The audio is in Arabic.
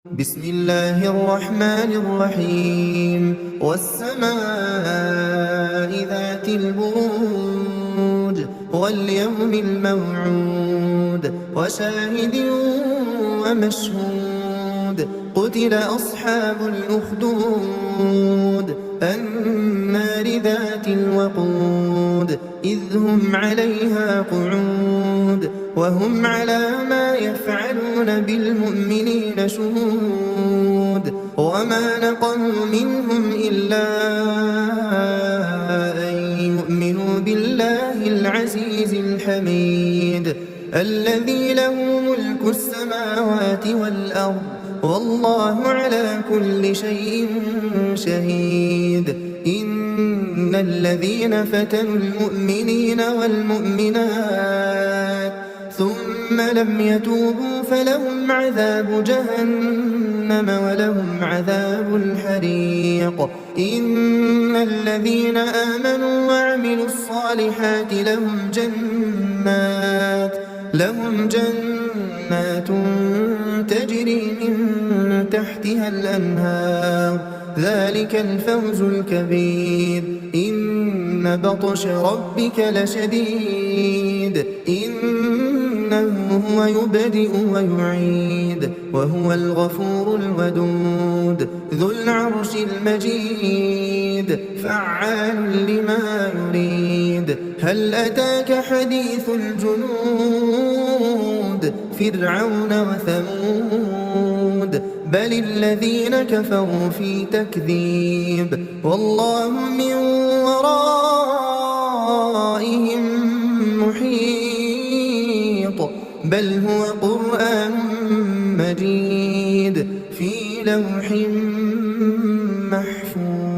بسم الله الرحمن الرحيم والسماء ذات البروج واليوم الموعود وشاهد ومشهود قتل أصحاب الأخدود النار ذات الوقود إذ هم عليها قعود وهم على ما يفعلون بالمؤمنين شهود وما نقموا منهم إلا أن يؤمنوا بالله العزيز الحميد الذي له ملك السماوات والأرض والله على كل شيء شهيد إن الذين فتنوا المؤمنين والمؤمنات ثم لم يتوبوا فلهم عذاب جهنم ولهم عذاب الحريق إن الذين آمنوا وعملوا الصالحات لهم جنات تجري من تحتها الأنهار ذلك الفوز الكبير إن بطش ربك لشديد إنه هو يبدئ ويعيد وهو الغفور الودود ذو العرش المجيد فعال لما يريد هل أتاك حديث الجنود فرعون وثمود بل الذين كفروا في تكذيب والله من ورائهم محيط بل هو قرآن مجيد في لوح محفوظ.